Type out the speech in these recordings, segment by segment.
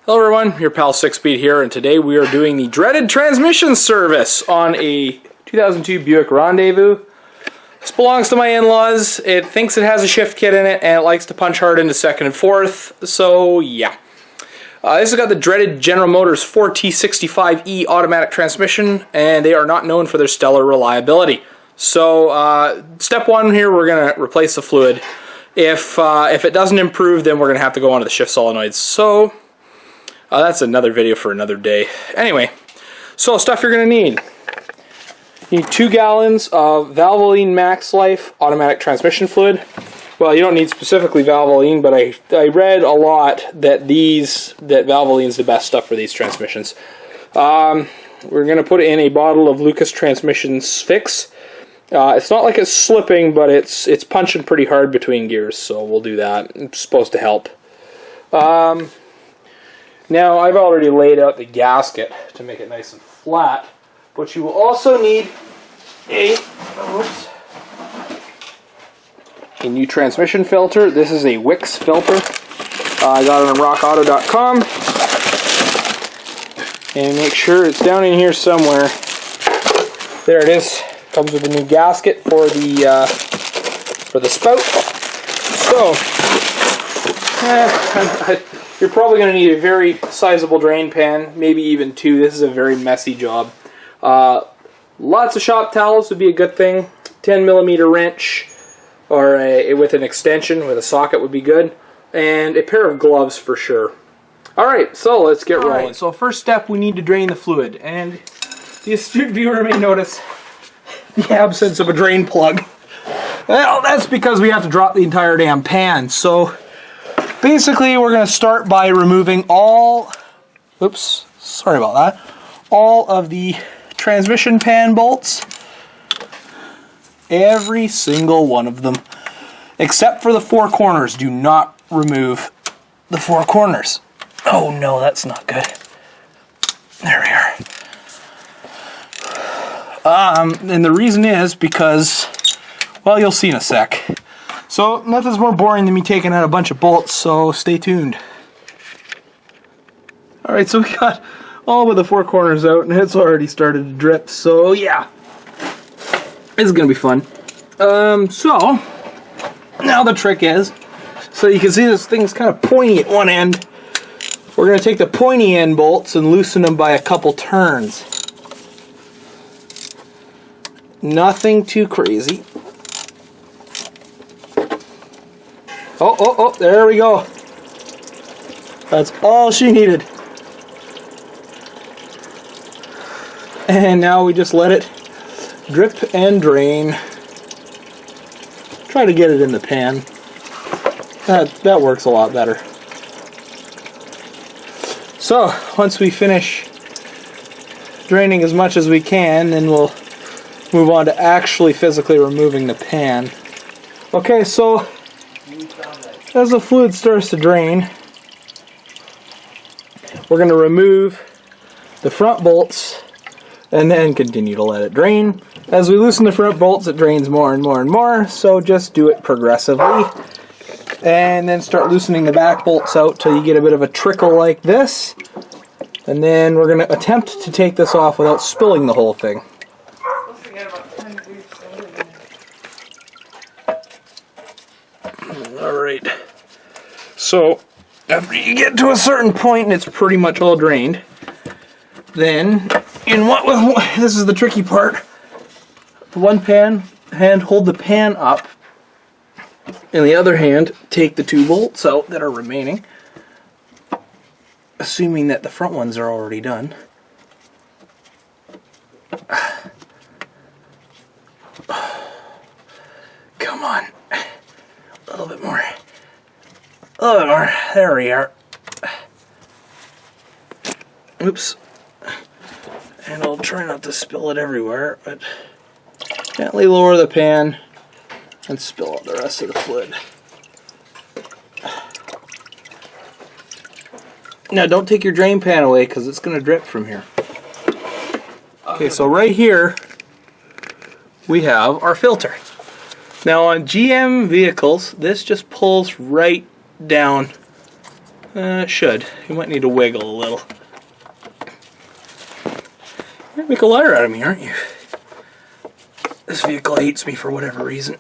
Hello everyone, your pal 6Speed here, and today we are doing the dreaded transmission service on a 2002 Buick Rendezvous. This belongs to my in-laws. It thinks it has a shift kit in it, and it likes to punch hard into second and fourth, so yeah. This has got the dreaded General Motors 4T65E automatic transmission, and they are not known for their stellar reliability. So, step one here, we're going to replace the fluid. If it doesn't improve, then we're going to have to go on to the shift solenoids. So, that's another video for another day. Anyway, so stuff you're going to need. You need 2 gallons of Valvoline Max Life automatic transmission fluid. Well, you don't need specifically Valvoline, but I read a lot that Valvoline's the best stuff for these transmissions. We're going to put in a bottle of Lucas Transmissions Fix. It's not like it's slipping, but it's punching pretty hard between gears, so we'll do that. It's supposed to help. Now, I've already laid out the gasket to make it nice and flat, but you will also need a new transmission filter. This is a Wix filter. I got it on rockauto.com. And make sure it's down in here somewhere. There it is. Comes with a new gasket for the spout. So, you're probably going to need a very sizable drain pan, maybe even 2. This is a very messy job. Lots of shop towels would be a good thing. 10mm wrench, or with an extension, with a socket would be good. And a pair of gloves for sure. Alright, so let's get rolling. Alright, so first step, we need to drain the fluid. And the astute viewer may notice the absence of a drain plug. Well, that's because we have to drop the entire damn pan. So basically, we're going to start by removing all of the transmission pan bolts. Every single one of them. Except for the 4 corners. Do not remove the 4 corners. Oh no, that's not good. There we are. And the reason is because, well, you'll see in a sec. So, nothing's more boring than me taking out a bunch of bolts, so stay tuned. Alright, so we got all but the 4 corners out, and it's already started to drip, so yeah. This is going to be fun. So, now the trick is, so you can see this thing's kind of pointy at one end. We're going to take the pointy end bolts and loosen them by a couple turns. Nothing too crazy. Oh, there we go. That's all she needed. And now we just let it drip and drain. Try to get it in the pan. That works a lot better. So, once we finish draining as much as we can, then we'll move on to actually physically removing the pan. Okay, so as the fluid starts to drain, we're going to remove the front bolts and then continue to let it drain. As we loosen the front bolts, it drains more and more and more, so just do it progressively. And then start loosening the back bolts out till you get a bit of a trickle like this. And then we're going to attempt to take this off without spilling the whole thing. Alright, so after you get to a certain point and it's pretty much all drained, then this is the tricky part. The one hand hold the pan up, and the other hand take the 2 bolts out that are remaining, assuming that the front ones are already done. Come on. A little bit more. A little bit more. There we are. Oops. And I'll try not to spill it everywhere, but gently lower the pan and spill out the rest of the fluid. Now don't take your drain pan away because it's going to drip from here. Okay, so right here we have our filter. Now on GM vehicles, this just pulls right down It should. You might need to wiggle a little. You're gonna make a liar out of me, aren't you? This vehicle hates me for whatever reason.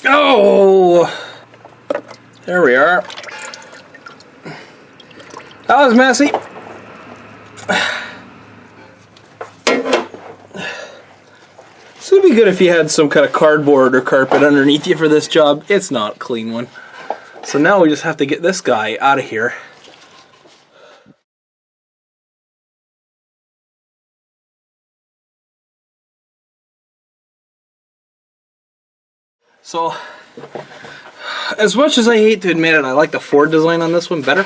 Oh! There we are. That was messy. This would be good if you had some kind of cardboard or carpet underneath you for this job. It's not a clean one. So now we just have to get this guy out of here. So, as much as I hate to admit it, I like the Ford design on this one better.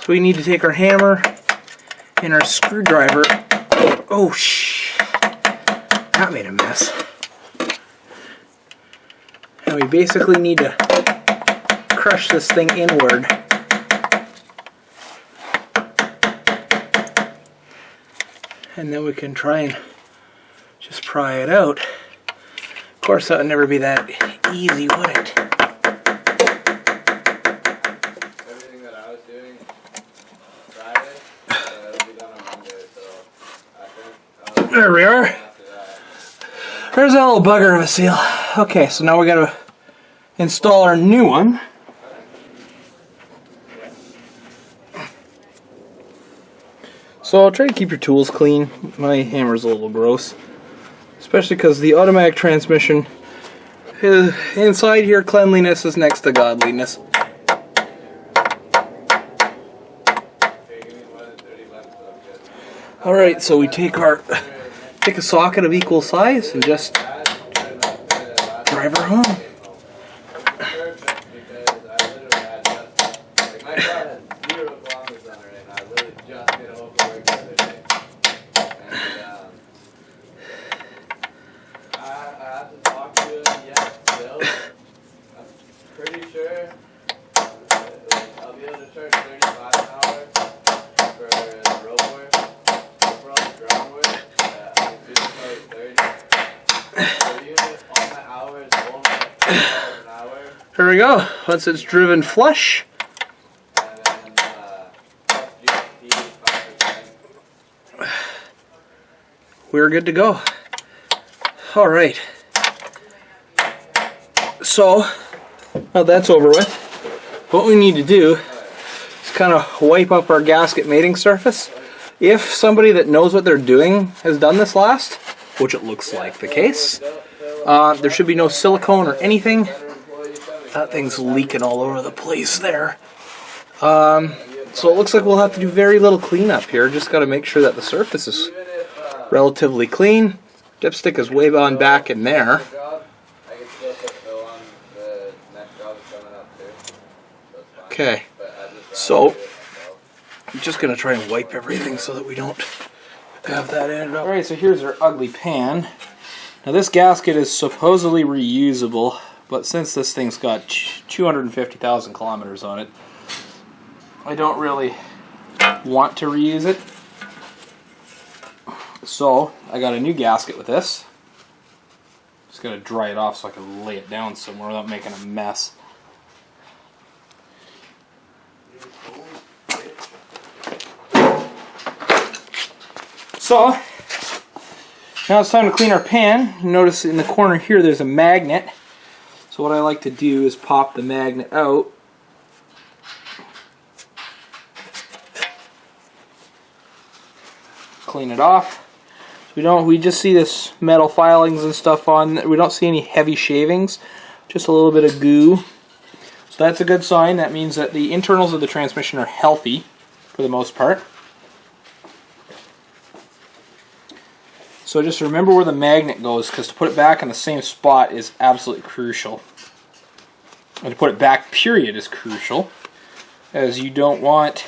So we need to take our hammer and our screwdriver. Oh, shh. That made a mess. And we basically need to crush this thing inward. And then we can try and just pry it out. Of course, that would never be that easy, would it? Everything that I was doing Friday, it'll be done on Monday, so I think There we are. after that. There's that little bugger of a seal. Okay, so now we gotta install our new one. So try to keep your tools clean. My hammer's a little gross. Especially because the automatic transmission, inside here, cleanliness is next to godliness. Okay, give me more than 30 bucks, so I'm good. Alright, so we take a socket of equal size and just drive her home. Perfect, because I literally had just, like, my car has 0 kilometers on it, and I literally just made a whole work the other day. And, I have to talk to him yet still. I'm pretty sure I'll be able to charge 35 an hour for the road work. For all the ground work, I can do probably 30. So even if all my hours only like $10 an hour, Here we go. Once it's driven flush, and then plus GST 5%. we're good to go. Alright. So, now that's over with, what we need to do is kind of wipe up our gasket mating surface. If somebody that knows what they're doing has done this last, which it looks like the case, there should be no silicone or anything. That thing's leaking all over the place there. So it looks like we'll have to do very little cleanup here. Just got to make sure that the surface is relatively clean. Dipstick is way on back in there. Job, I can still put Phil on the next job that's coming up too. So it's fine. Okay, But I just so do it myself. I'm just gonna try and wipe everything so that we don't have that ended up. Alright, so here's our ugly pan. Now this gasket is supposedly reusable, but since this thing's got 250,000 kilometers on it, I don't really want to reuse it. So I got a new gasket with this. Just gonna dry it off so I can lay it down somewhere without making a mess. So now it's time to clean our pan. Notice in the corner here there's a magnet. So what I like to do is pop the magnet out. Clean it off. We just see this metal filings and stuff on. We don't see any heavy shavings, just a little bit of goo. So that's a good sign. That means that the internals of the transmission are healthy for the most part. So just remember where the magnet goes, because to put it back in the same spot is absolutely crucial. And to put it back, period, is crucial, as you don't want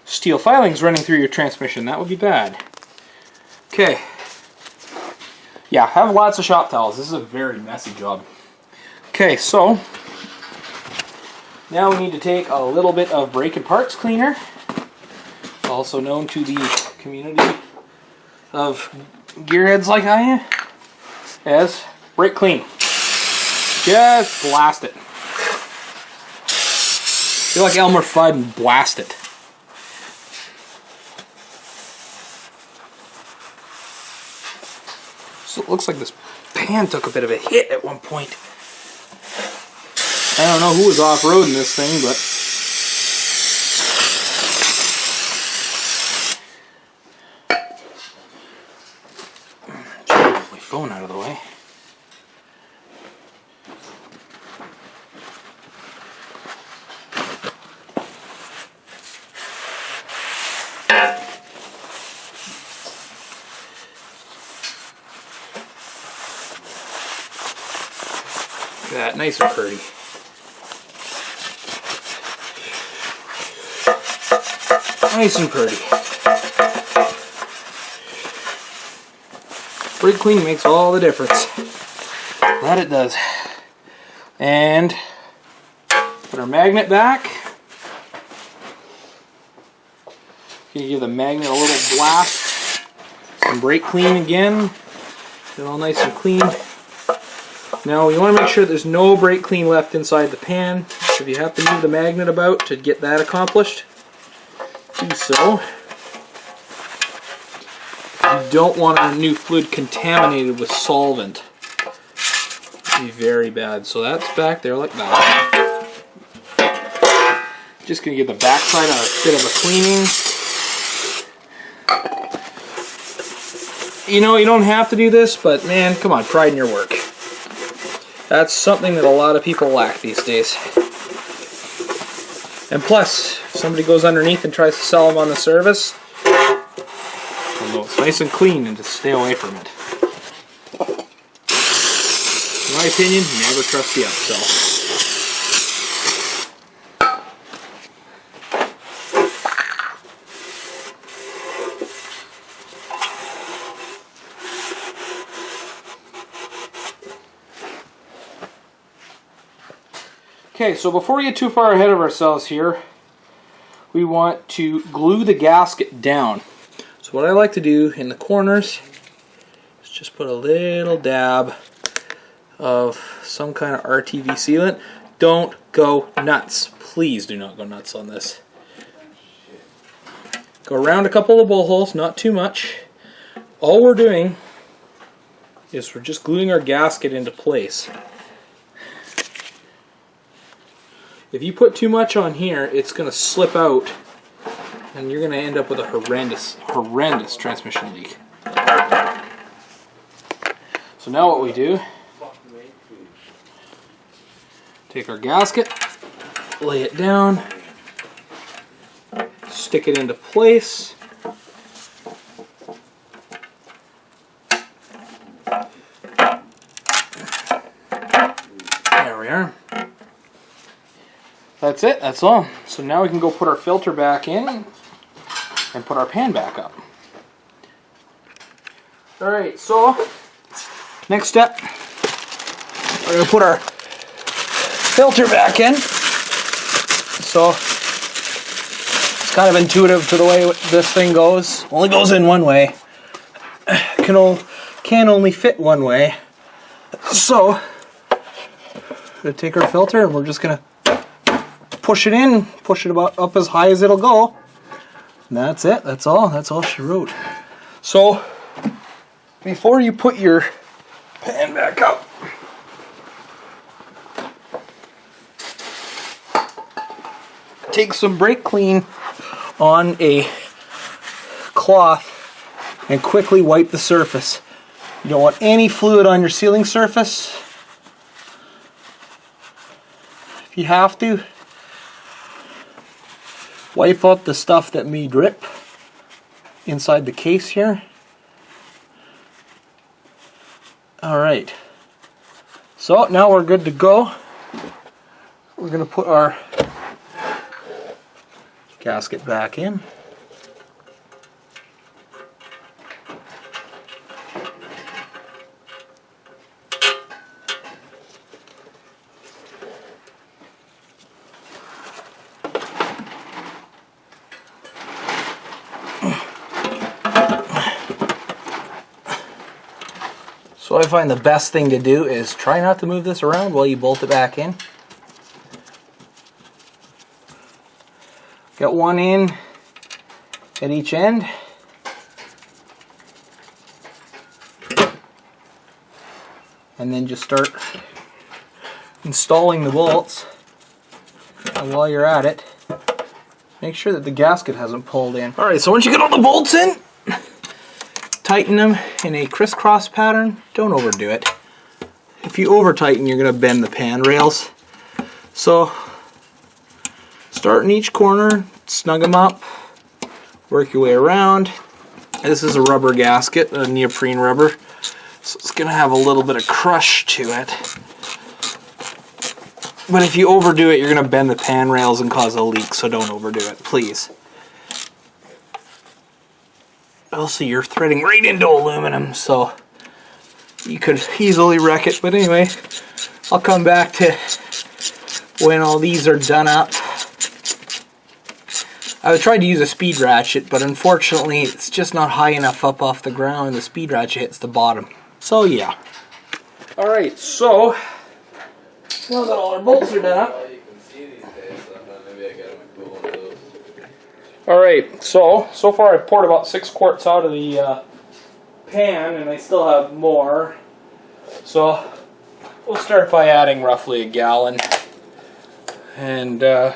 steel filings running through your transmission. That would be bad. Okay. Yeah, have lots of shop towels. This is a very messy job. Okay, so now we need to take a little bit of brake and parts cleaner. I'll also known to the community of gearheads like I am as brake clean. Just blast it. Feel like Elmer Fudd and blast it. So it looks like this pan took a bit of a hit at one point. I don't know who was off-roading this thing, but move my phone out of the way. Look at that, nice and pretty. Nice and pretty. Brake clean makes all the difference. That it does. And put our magnet back. You give the magnet a little blast. Some brake clean again. Get it all nice and clean. Now you want to make sure there's no brake clean left inside the pan. If you have to move the magnet about to get that accomplished, do so. You don't want our new fluid contaminated with solvent. It'd be very bad. So that's back there like that. Just going to give the backside a bit of a cleaning. You know, you don't have to do this, but man, come on, pride in your work. That's something that a lot of people lack these days. And plus, if somebody goes underneath and tries to sell them on the service, although it's nice and clean, and just stay away from it. In my opinion, never trust the upsell. Okay, so before we get too far ahead of ourselves here, we want to glue the gasket down. So what I like to do in the corners is just put a little dab of some kind of RTV sealant. Don't go nuts. Please do not go nuts on this. Go around a couple of bowl holes, not too much. All we're doing is we're just gluing our gasket into place. If you put too much on here, it's going to slip out and you're going to end up with a horrendous transmission leak. So now what we do, take our gasket, lay it down, stick it into place. There we are. That's it, that's all. So now we can go put our filter back in and put our pan back up. Alright, so next step, we're going to put our filter back in. So it's kind of intuitive to the way this thing goes. Only goes in one way. Can only fit one way. So we're going to take our filter and we're just going to push it in, push it about up as high as it'll go. And that's it, that's all she wrote. So, before you put your pan back up, take some brake clean on a cloth and quickly wipe the surface. You don't want any fluid on your sealing surface. If you have to, wipe out the stuff that may drip inside the case here. Alright, so now we're good to go. We're going to put our gasket back in. So I find the best thing to do is try not to move this around while you bolt it back in. Got one in at each end. And then just start installing the bolts. And while you're at it, make sure that the gasket hasn't pulled in. Alright, so once you get all the bolts in, tighten them in a crisscross pattern. Don't overdo it. If you over tighten, you're going to bend the pan rails. So start in each corner, snug them up, work your way around. This is a rubber gasket, a neoprene rubber, so it's going to have a little bit of crush to it. But if you overdo it, you're going to bend the pan rails and cause a leak, so don't overdo it, please. Also, you're threading right into aluminum, so you could easily wreck it. But anyway, I'll come back to when all these are done up. I tried to use a speed ratchet, but unfortunately it's just not high enough up off the ground and the speed ratchet hits the bottom. So yeah. Alright, so now that all our bolts are done up. Well, you can see these days, so maybe I get them a cool one of those. Alright, so far I've poured about 6 quarts out of the pan, and I still have more. So we'll start by adding roughly a gallon. And we'll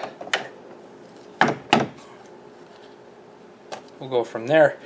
go from there.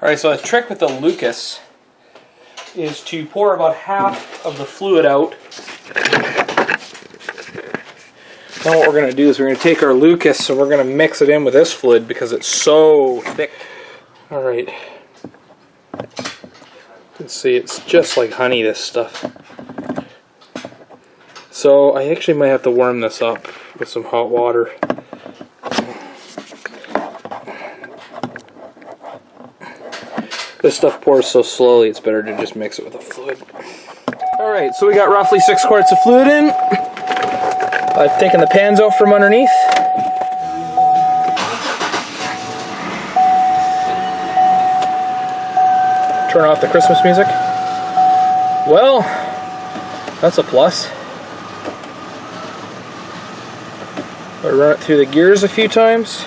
Alright, so the trick with the Lucas is to pour about half of the fluid out. Now what we're going to do is we're going to take our Lucas and we're going to mix it in with this fluid because it's so thick. Alright. You can see it's just like honey, this stuff. So I actually might have to warm this up with some hot water. This stuff pours so slowly, it's better to just mix it with a fluid. Alright, so we got roughly 6 quarts of fluid in. I've taken the pans out from underneath. Turn off the Christmas music. Well, that's a plus. I run it through the gears a few times.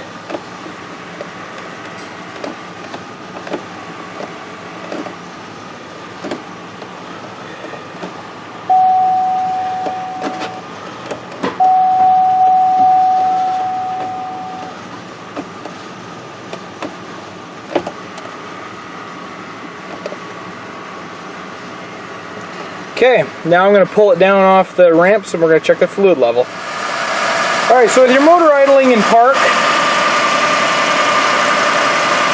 Okay, now I'm going to pull it down off the ramps and we're going to check the fluid level. Alright, so with your motor idling in park,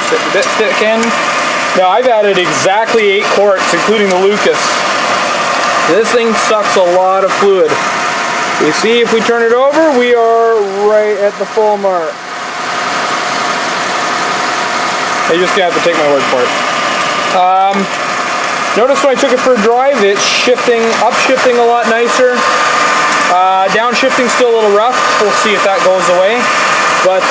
stick the dipstick in. Now I've added exactly 8 quarts, including the Lucas. This thing sucks a lot of fluid. You see, if we turn it over, we are right at the full mark. You're just going to have to take my word for it. Notice when I took it for a drive, it's upshifting a lot nicer. Downshifting's still a little rough. We'll see if that goes away. But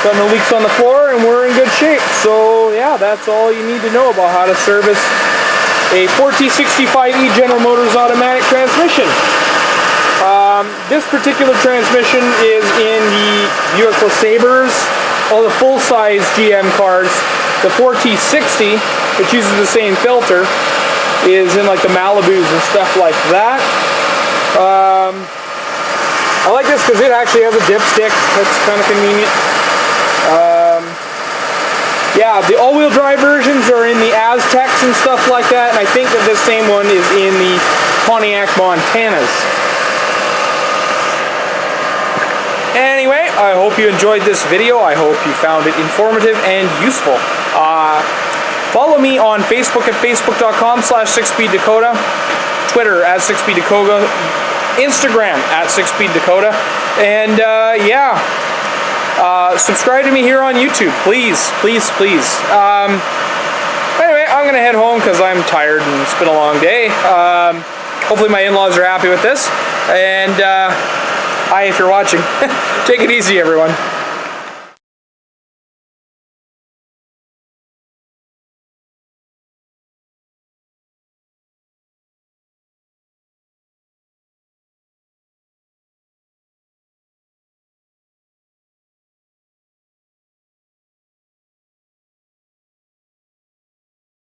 got no leaks on the floor and we're in good shape. So yeah, that's all you need to know about how to service a 4T65E General Motors automatic transmission. This particular transmission is in the Buick LeSabres, all the full-size GM cars. The 4T60, which uses the same filter, is in like the Malibus and stuff like that. I like this because it actually has a dipstick. That's kind of convenient. Yeah, the all-wheel drive versions are in the Aztecs and stuff like that, and I think that this same one is in the Pontiac Montanas. Anyway, I hope you enjoyed this video. I hope you found it informative and useful. Follow me on Facebook at facebook.com/6speeddakota, Twitter at 6speeddakota, Instagram at 6Speed Dakota. And yeah, subscribe to me here on YouTube, please, please, please. Anyway, I'm gonna head home because I'm tired and it's been a long day. Hopefully my in-laws are happy with this. And hi, if you're watching. Take it easy, everyone.